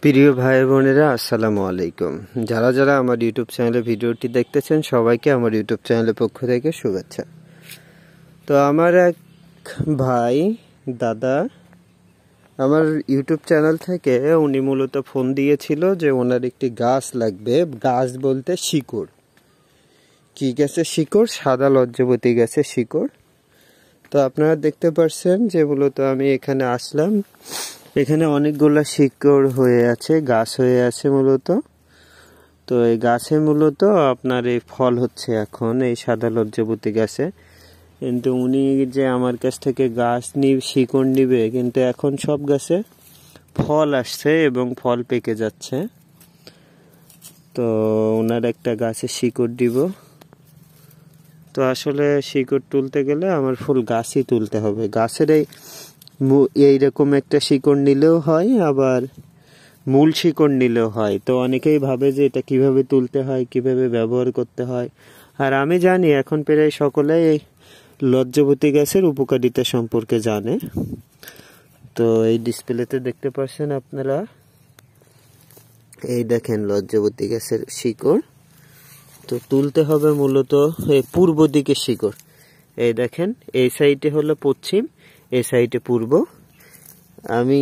প্রিয় ভাই বোনেরা, আসসালামু আলাইকুম। যারা যারা আমার ইউটিউব চ্যানেলে ভিডিওটি দেখতেছেন সবাইকে আমার ইউটিউব চ্যানেলের পক্ষ থেকে শুভেচ্ছা। তো আমার এক ভাই দাদা আমার ইউটিউব চ্যানেল থেকে উনি মূলত ফোন দিয়েছিল যে ওনার একটি গাছ লাগবে। গাছ বলতে শিকড়, কি গাছের শিকড়? সাদা লজ্জাবতী গাছের শিকড়। তো আপনারা দেখতে পাচ্ছেন যে মূলত আমি এখানে আসলাম, এখানে অনেকগুলো শিকড় হয়ে আছে, গাছ হয়ে আছে মূলত। তো এই গাছে মূলত আপনার এই ফল হচ্ছে এখন এই সাদা লজ্জাবতী গাছে। কিন্তু উনি যে আমার কাছ থেকে গাছ শিকড় নিবে, কিন্তু এখন সব গাছে ফল আসছে এবং ফল পেকে যাচ্ছে। তো ওনার একটা গাছে শিকড় দিব। তো আসলে শিকড় তুলতে গেলে আমার ফুল গাছই তুলতে হবে। গাছের এইরকম একটা শিকড় নিলেও হয়, আবার মূল শিকড় নিলেও হয়। তো অনেকেই ভাবে যে এটা কিভাবে তুলতে হয়, কিভাবে ব্যবহার করতে হয়। আর আমি জানি এখন প্রায় সকলেই এই লজ্জাবতী গাছের উপকারিতা সম্পর্কে জানে। তো এই ডিসপ্লেতে দেখতে পাচ্ছেন আপনারা, এই দেখেন লজ্জাবতী গাছের শিকড়। তো তুলতে হবে মূলত এই পূর্ব দিকে শিকড়। এই দেখেন, এই সাইডে হলো পশ্চিম, এই সাইডে পূর্ব। আমি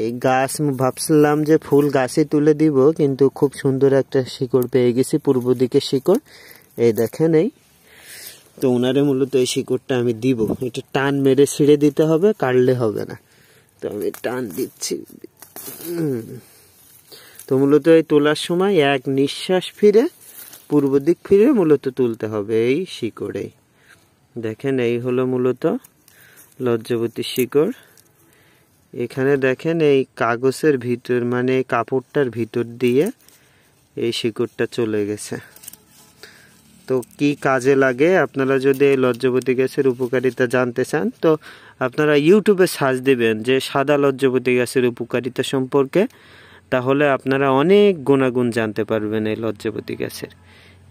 এই গাছ ভাবছিলাম যে ফুল গাছে তুলে দিব, কিন্তু খুব সুন্দর একটা শিকড় পেয়ে গেছি, পূর্ব দিকে শিকড়। এই দেখেন এই। তো ওনারে মূলত এই শিকড়টা আমি দিব। এটা টান মেরে ছিঁড়ে দিতে হবে, কাটলে হবে না। তো আমি টান দিচ্ছি। তো মূলত এই তোলার সময় এক নিঃশ্বাস ফিরে পূর্ব দিক ফিরে মূলত তুলতে হবে এই শিকড়ে। দেখেন, এই হলো মূলত লজ্জাবতী শিকড়। এখানে দেখেন এই কাগজের ভিতর, মানে কাপড়টার ভিতর দিয়ে এই শিকড়টা চলে গেছে। তো কি কাজে লাগে, আপনারা যদি এই লজ্জাবতী গাছের উপকারিতা জানতে চান তো আপনারা ইউটিউবে সার্চ দিবেন যে সাদা লজ্জাবতী গাছের উপকারিতা সম্পর্কে। তাহলে আপনারা অনেক গুণাগুণ জানতে পারবেন এই লজ্জাবতী গাছের,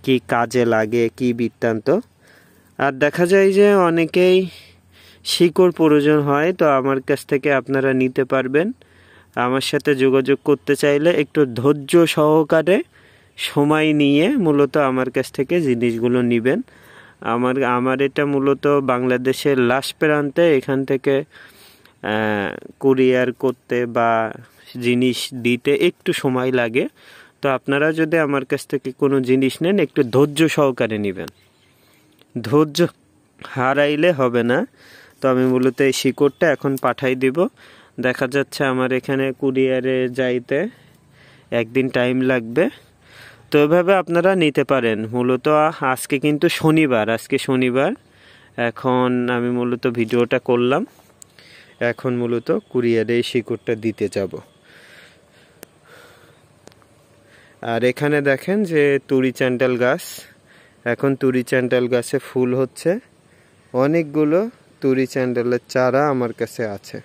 কি কাজে লাগে, কি বৃত্তান্ত। আর দেখা যায় যে অনেকেই শিকড় প্রয়োজন হয়, তো আমার কাছ থেকে আপনারা নিতে পারবেন। আমার সাথে যোগাযোগ করতে চাইলে একটু ধৈর্য সহকারে সময় নিয়ে মূলত আমার কাছ থেকে জিনিসগুলো নেবেন। আমার এটা মূলত বাংলাদেশের লাস্ট প্রান্তে, এখান থেকে কুরিয়ার করতে বা জিনিস দিতে একটু সময় লাগে। তো আপনারা যদি আমার কাছ থেকে কোনো জিনিস নেন একটু ধৈর্য সহকারে নেবেন, ধৈর্য হারাইলে হবে না। তো আমি মূলত এই শিকড়টা এখন পাঠাই দিব। দেখা যাচ্ছে আমার এখানে কুরিয়ারে যাইতে একদিন টাইম লাগবে। তো এভাবে আপনারা নিতে পারেন। মূলত আজকে কিন্তু শনিবার, এখন আমি মূলত ভিডিওটা করলাম, এখন মূলত কুরিয়ারে এই শিকড়টা দিতে যাব। আর এখানে দেখেন যে তুরি চ্যান্ডাল গাছ, এখন তুরি চ্যান্ডাল গাছে ফুল হচ্ছে। অনেকগুলো তুরি চ্যান্ডালের চারা আমার কাছে আছে।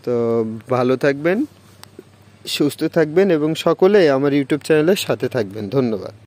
তো ভালো থাকবেন, সুস্থ থাকবেন এবং সকলেই আমার ইউটিউব চ্যানেলের সাথে থাকবেন। ধন্যবাদ।